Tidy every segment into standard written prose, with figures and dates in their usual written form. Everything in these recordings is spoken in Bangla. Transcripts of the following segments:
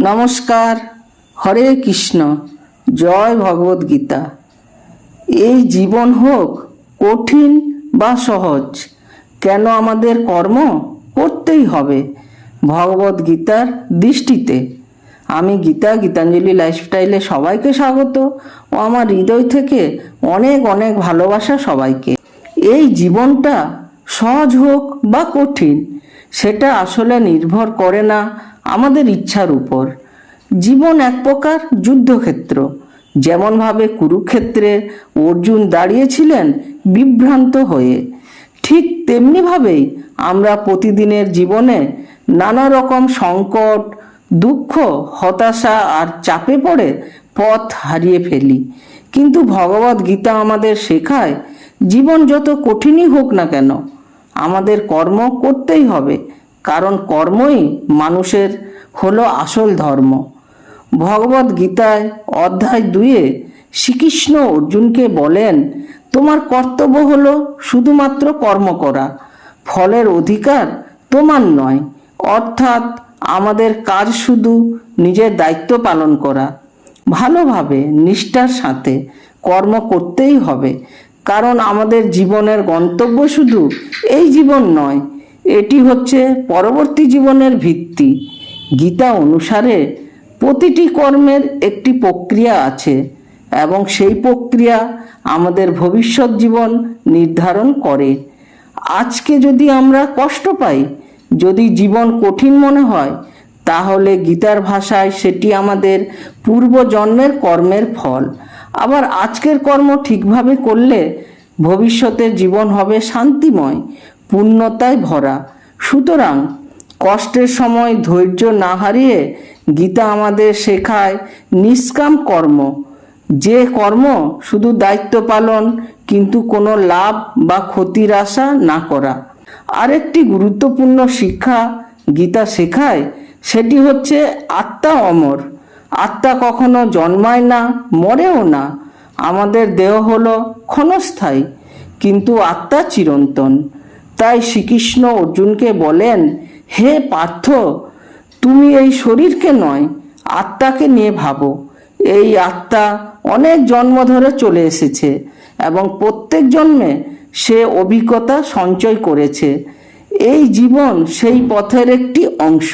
নমস্কার। হরে কৃষ্ণ। জয় ভগবদ গীতা। এই জীবন হোক কঠিন বা সহজ, কেন আমাদের কর্ম করতেই হবে ভগবদ গীতার দৃষ্টিতে। আমি গীতাঞ্জলি লাইফস্টাইলে সবাইকে স্বাগত ও আমার হৃদয় থেকে অনেক অনেক ভালোবাসা সবাইকে। এই জীবনটা সহজ হোক বা কঠিন, সেটা আসলে নির্ভর করে না আমাদের ইচ্ছার উপর। জীবন এক প্রকার যুদ্ধক্ষেত্র। যেমনভাবে কুরুক্ষেত্রে অর্জুন দাঁড়িয়েছিলেন বিভ্রান্ত হয়ে, ঠিক তেমনিভাবেই আমরা প্রতিদিনের জীবনে নানা রকম সংকট, দুঃখ, হতাশা আর চাপে পড়ে পথ হারিয়ে ফেলি। কিন্তু ভগবদ গীতা আমাদের শেখায়, জীবন যত কঠিনই হোক না কেন আমাদের কর্ম করতেই হবে, কারণ কর্মই মানুষের হলো আসল ধর্ম। ভগবদ গীতায় অধ্যায় 2-এ শ্রীকৃষ্ণ অর্জুনকে বলেন, তোমার কর্তব্য হলো শুধুমাত্র কর্ম করা, ফলের অধিকার তোমার নয়। অর্থাৎ আমাদের কাজ শুধু নিজের দায়িত্ব পালন করা, ভালোভাবে নিষ্ঠার সাথে কর্ম করতেই হবে। কারণ আমাদের জীবনের গন্তব্য শুধু এই জীবন নয়, এটি হচ্ছে পরবর্তী জীবনের ভিত্তি। গীতা অনুসারে প্রতিটি কর্মের একটি প্রক্রিয়া আছে এবং সেই প্রক্রিয়া আমাদের ভবিষ্যৎ জীবন নির্ধারণ করে। আজকে যদি আমরা কষ্ট পাই, যদি জীবন কঠিন মনে হয়, তাহলে গীতার ভাষায় সেটি আমাদের পূর্বজন্মের কর্মের ফল। আবার আজকের কর্ম ঠিকভাবে করলে ভবিষ্যতের জীবন হবে শান্তিময়, পূর্ণতায় ভরা। সুতরাং কষ্টের সময় ধৈর্য না হারিয়ে গীতা আমাদের শেখায় নিষ্কাম কর্ম, যে কর্ম শুধু দায়িত্ব পালন, কিন্তু কোনো লাভ বা ক্ষতির আশা না করা। আরেকটি গুরুত্বপূর্ণ শিক্ষা গীতা শেখায়, সেটি হচ্ছে আত্মা অমর। আত্মা কখনো জন্মায় না, মরেও না। আমাদের দেহ হলো ক্ষণস্থায়ী, কিন্তু আত্মা চিরন্তন। তাই শ্রীকৃষ্ণ অর্জুনকে বলেন, হে পার্থ, তুমি এই শরীরকে নয়, আত্মাকে নিয়ে ভাবো। এই আত্মা অনেক জন্ম ধরে চলে এসেছে এবং প্রত্যেক জন্মে সে অভিজ্ঞতা সঞ্চয় করেছে। এই জীবন সেই পথের একটি অংশ।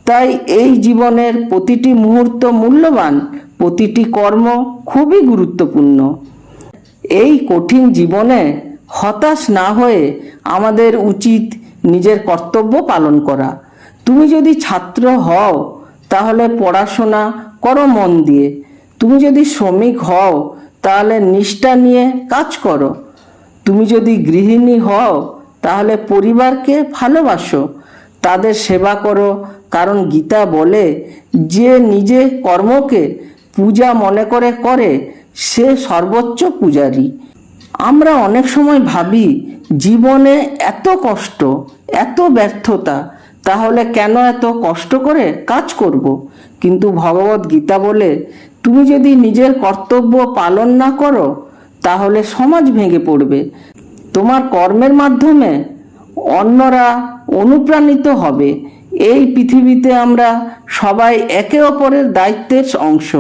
তাই এই জীবনের প্রতিটি মুহূর্ত মূল্যবান, প্রতিটি কর্ম খুবই গুরুত্বপূর্ণ। এই কঠিন জীবনে হতাশ না হয়ে আমাদের উচিত নিজের কর্তব্য পালন করা। তুমি যদি ছাত্র হও, তাহলে পড়াশোনা করো মন দিয়ে। তুমি যদি শ্রমিক হও, তাহলে নিষ্ঠা নিয়ে কাজ করো। তুমি যদি গৃহিণী হও, তাহলে পরিবারকে ভালোবাসো, তাদের সেবা করো। কারণ গীতা বলে, যে নিজে কর্মকে পূজা মনে করে সে সর্বোচ্চ পূজারী। আমরা অনেক সময় ভাবি, জীবনে এত কষ্ট, এত ব্যর্থতা, তাহলে কেন এত কষ্ট করে কাজ করব? কিন্তু ভগবদ গীতা বলে, তুমি যদি নিজের কর্তব্য পালন না করো, তাহলে সমাজ ভেঙে পড়বে। তোমার কর্মের মাধ্যমে অন্যরা অনুপ্রাণিত হবে। এই পৃথিবীতে আমরা সবাই একে অপরের দায়িত্বের অংশ।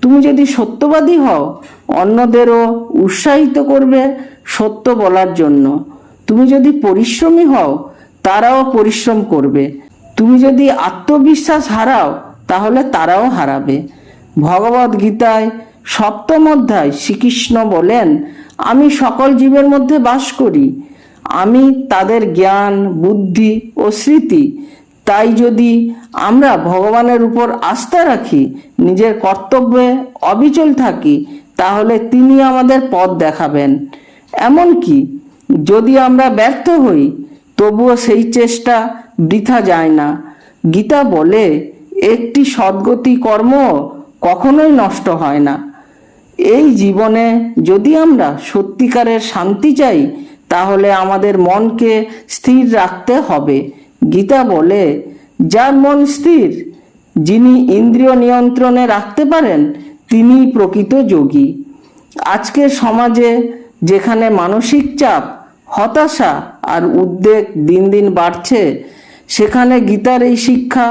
তুমি যদি সত্যবাদী হও, অন্যদেরও উৎসাহিত করবে সত্য বলার জন্য। তুমি যদি পরিশ্রমী হও, তারাও পরিশ্রম করবে। তুমি যদি আত্মবিশ্বাস হারাও, তাহলে তারাও হারাবে। ভগবদ গীতায় 7ম অধ্যায় শ্রীকৃষ্ণ বলেন, আমি সকল জীবের মধ্যে বাস করি, আমি তাদের জ্ঞান, বুদ্ধি ও স্মৃতি। তাই যদি আমরা ভগবানের উপর আস্থা রাখি, নিজের কর্তব্যে অবিচল থাকি, তাহলে তিনি আমাদের পথ দেখাবেন। এমনকি যদি আমরা ব্যর্থ হই, তবুও সেই চেষ্টা বৃথা যায় না। গীতা বলে, একটি সদ্গতি কর্ম কখনোই নষ্ট হয় না। এই জীবনে যদি আমরা সত্যিকারের শান্তি চাই, তাহলে আমাদের মনকে স্থির রাখতে হবে। গীতা বলে, যার মন স্থির, যিনি ইন্দ্রিয় নিয়ন্ত্রণে রাখতে পারেন, তিনিই প্রকৃত যোগী। আজকের সমাজে যেখানে মানসিক চাপ, হতাশা আর উদ্বেগ দিন দিন বাড়ছে, সেখানে গীতার এই শিক্ষা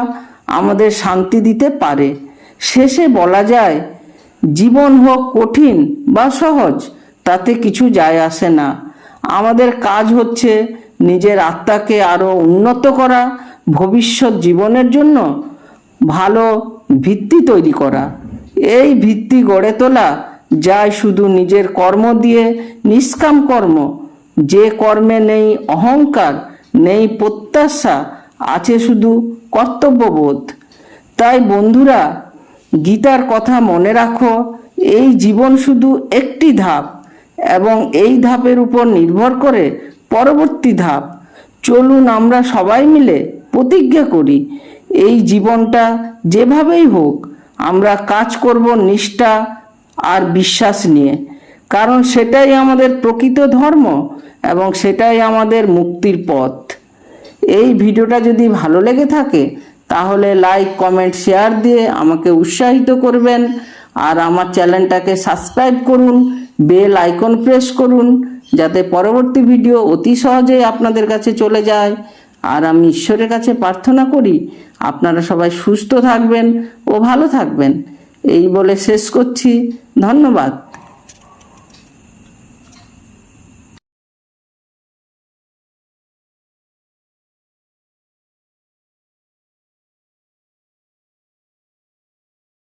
আমাদের শান্তি দিতে পারে। শেষে বলা যায়, জীবন হোক কঠিন বা সহজ, তাতে কিছু যায় আসে না। আমাদের কাজ হচ্ছে নিজের আত্মাকে আরো উন্নত করা, ভবিষ্যৎ জীবনের জন্য ভালো ভিত্তি তৈরি করা। এই ভিত্তি গড়ে তোলা যায় শুধু নিজের কর্ম দিয়ে, নিষ্কাম কর্ম, যে কর্মে নেই অহংকার, নেই প্রত্যাশা, আছে শুধু কর্তব্যবোধ। তাই বন্ধুরা, গীতার কথা মনে রাখো, এই জীবন শুধু একটি ধাপ, এবং এই ধাপের উপর নির্ভর করে পরবর্তী ধাপ। চলুন আমরা সবাই মিলে প্রতিজ্ঞা করি, এই জীবনটা যেভাবেই হোক আমরা কাজ করব নিষ্ঠা আর বিশ্বাস নিয়ে, কারণ সেটাই আমাদের প্রকৃত ধর্ম এবং সেটাই আমাদের মুক্তির পথ। এই ভিডিওটা যদি ভালো লেগে থাকে তাহলে লাইক, কমেন্ট, শেয়ার দিয়ে আমাকে উৎসাহিত করবেন। আর আমার চ্যানেলটাকে সাবস্ক্রাইব করুন, বেল আইকন প্রেস করুন, যাতে পরবর্তী ভিডিও অতি সহজেই আপনাদের কাছে চলে যায়। আর আমি ঈশ্বরের কাছে প্রার্থনা করি আপনারা সবাই সুস্থ থাকবেন ও ভালো থাকবেন। এই বলে শেষ করছি। ধন্যবাদ।